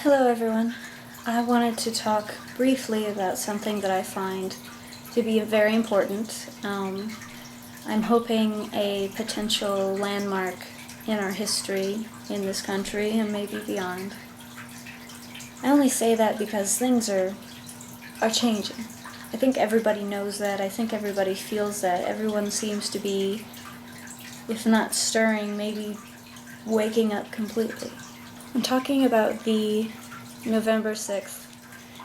Hello everyone. I wanted to talk briefly about something that I find to be very important. I'm hoping a potential landmark in our history in this country and maybe beyond. I only say that because things are changing. I think everybody knows that. I think everybody feels that. Everyone seems to be, if not stirring, maybe waking up completely. I'm talking about the November 6th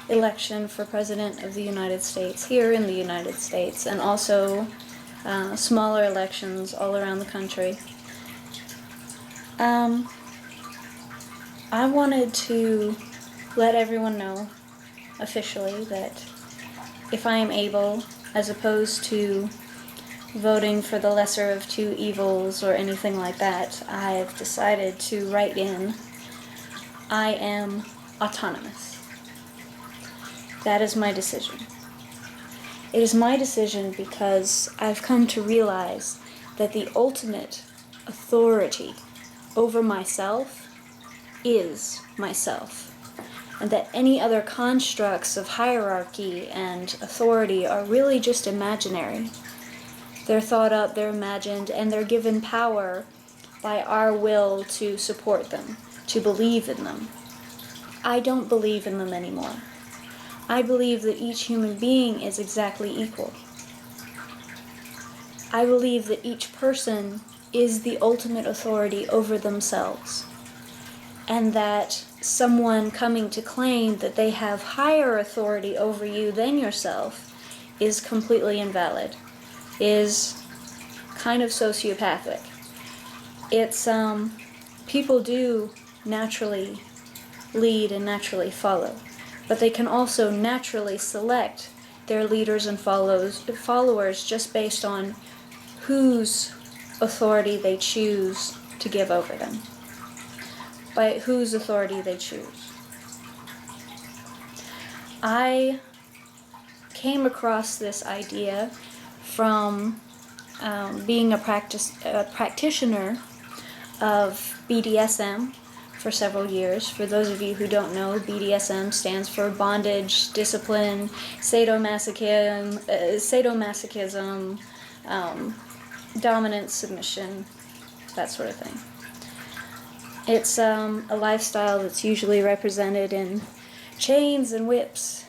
election for President of the United States, here in the United States, and also smaller elections all around the country. I wanted to let everyone know officially that if I am able, as opposed to voting for the lesser of two evils or anything like that, I have decided to write in, I am autonomous. That is my decision. It is my decision because I've come to realize that the ultimate authority over myself is myself, and that any other constructs of hierarchy and authority are really just imaginary. They're thought up, they're imagined, and they're given power by our will to support them, to believe in them. I don't believe in them anymore. I believe that each human being is exactly equal. I believe that each person is the ultimate authority over themselves, and that someone coming to claim that they have higher authority over you than yourself is completely invalid, is kind of sociopathic. It's, people do naturally lead and naturally follow, but they can also naturally select their leaders and followers just based on whose authority they choose to give over them, by whose authority they choose. I came across this idea from being a practitioner of BDSM for several years. For those of you who don't know, BDSM stands for bondage, discipline, sadomasochism, dominance, submission, that sort of thing. It's a lifestyle that's usually represented in chains and whips,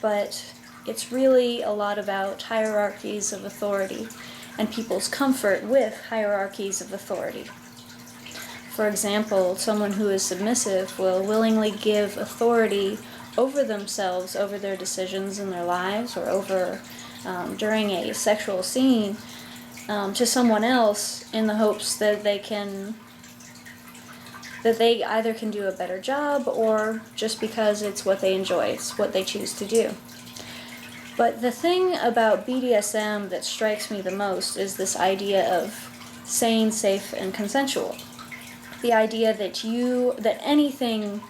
but it's really a lot about hierarchies of authority and people's comfort with hierarchies of authority. For example, someone who is submissive will willingly give authority over themselves, over their decisions in their lives, or over during a sexual scene to someone else in the hopes that they either can do a better job or just because it's what they enjoy, it's what they choose to do. But the thing about BDSM that strikes me the most is this idea of sane, safe, and consensual. The idea that anything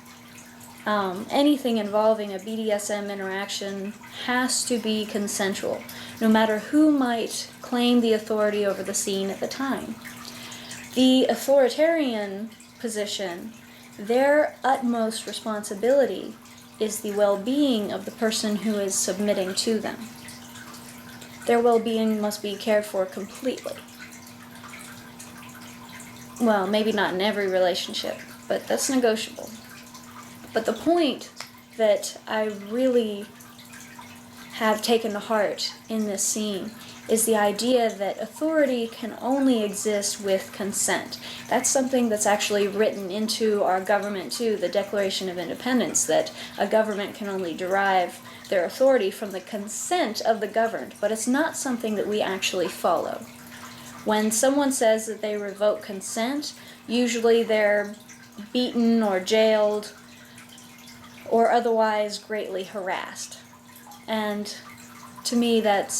involving a BDSM interaction has to be consensual, no matter who might claim the authority over the scene at the time. The authoritarian position, their utmost responsibility is the well-being of the person who is submitting to them. Their well-being must be cared for completely. Well, maybe not in every relationship, but that's negotiable. But the point that I really have taken to heart in this scene is the idea that authority can only exist with consent. That's something that's actually written into our government too, the Declaration of Independence, that a government can only derive their authority from the consent of the governed, but it's not something that we actually follow. When someone says that they revoke consent, usually they're beaten or jailed or otherwise greatly harassed. And to me, that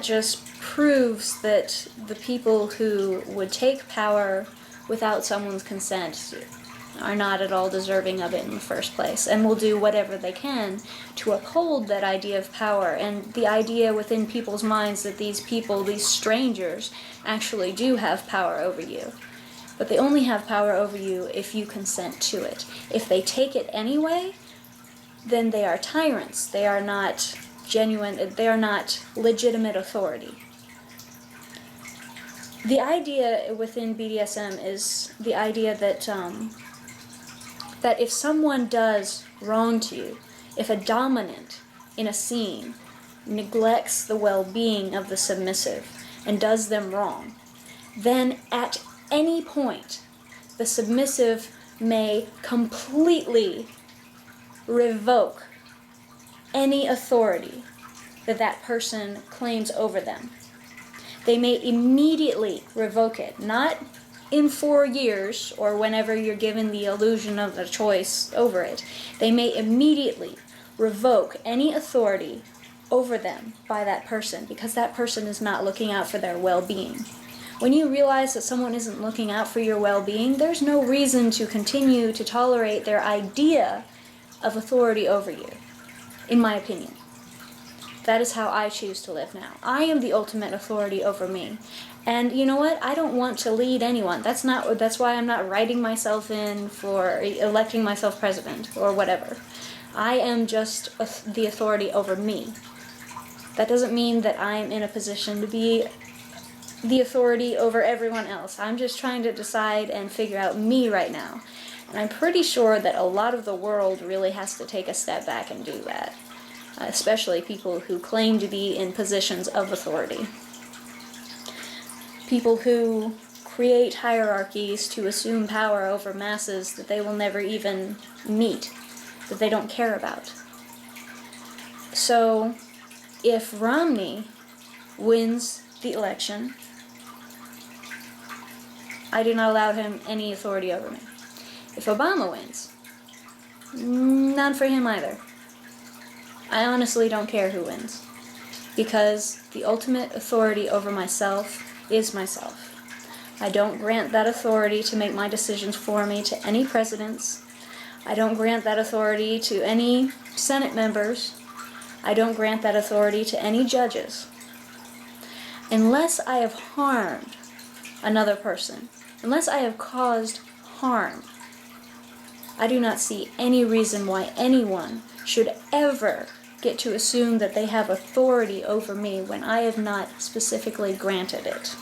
just proves that the people who would take power without someone's consent are not at all deserving of it in the first place, and will do whatever they can to uphold that idea of power and the idea within people's minds that these people, these strangers, actually do have power over you. but they only have power over you if you consent to it. If they take it anyway, then they are tyrants. They are not genuine, they are not legitimate authority. The idea within BDSM is the idea that that if someone does wrong to you, if a dominant in a scene neglects the well-being of the submissive and does them wrong, then at any point the submissive may completely revoke any authority that that person claims over them. They may immediately revoke it, not in 4 years or whenever you're given the illusion of a choice over it. They may immediately revoke any authority over them by that person because that person is not looking out for their well-being. When you realize that someone isn't looking out for your well-being, there's no reason to continue to tolerate their idea of authority over you, in my opinion. That is how I choose to live now. I am the ultimate authority over me. And you know what? I don't want to lead anyone. That's why I'm not writing myself in for electing myself president or whatever. I am just the authority over me. That doesn't mean that I'm in a position to be the authority over everyone else. I'm just trying to decide and figure out me right now. And I'm pretty sure that a lot of the world really has to take a step back and do that. Especially people who claim to be in positions of authority. People who create hierarchies to assume power over masses that they will never even meet, that they don't care about. So, if Romney wins the election, I do not allow him any authority over me. If Obama wins, none for him either. I honestly don't care who wins, because the ultimate authority over myself is myself. I don't grant that authority to make my decisions for me to any presidents. I don't grant that authority to any Senate members. I don't grant that authority to any judges. Unless I have harmed another person, unless I have caused harm, I do not see any reason why anyone should ever get to assume that they have authority over me when I have not specifically granted it.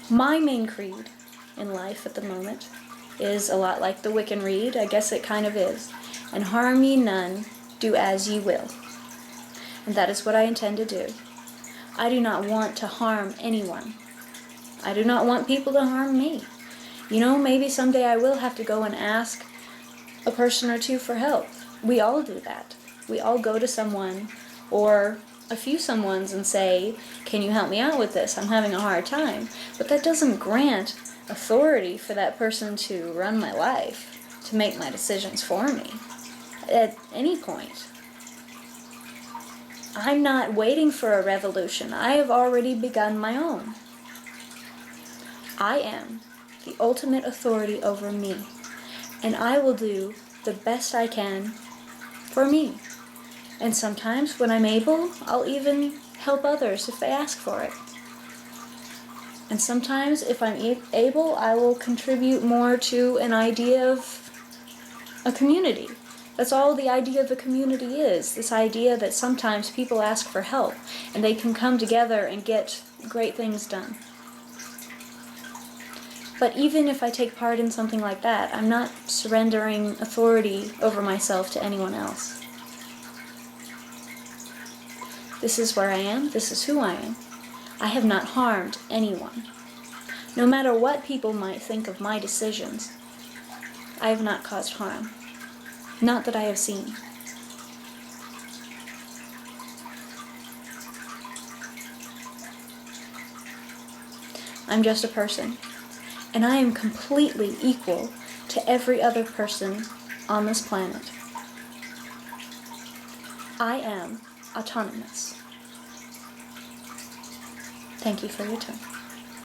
My main creed in life at the moment is a lot like the Wiccan Rede, I guess it kind of is, and harm ye none, do as ye will. And that is what I intend to do. I do not want to harm anyone. I do not want people to harm me. You know, maybe someday I will have to go and ask a person or two for help. We all do that. We all go to someone or a few someones and say, can you help me out with this? I'm having a hard time. But that doesn't grant authority for that person to run my life, to make my decisions for me at any point. I'm not waiting for a revolution. I have already begun my own. I am the ultimate authority over me, and I will do the best I can for me. And sometimes when I'm able, I'll even help others if they ask for it. And sometimes if I'm able, I will contribute more to an idea of a community. That's all the idea of a community is, this idea that sometimes people ask for help and they can come together and get great things done. But even if I take part in something like that, I'm not surrendering authority over myself to anyone else. This is where I am, this is who I am. I have not harmed anyone. No matter what people might think of my decisions, I have not caused harm. Not that I have seen. I'm just a person, and I am completely equal to every other person on this planet. I am autonomous. Thank you for your time.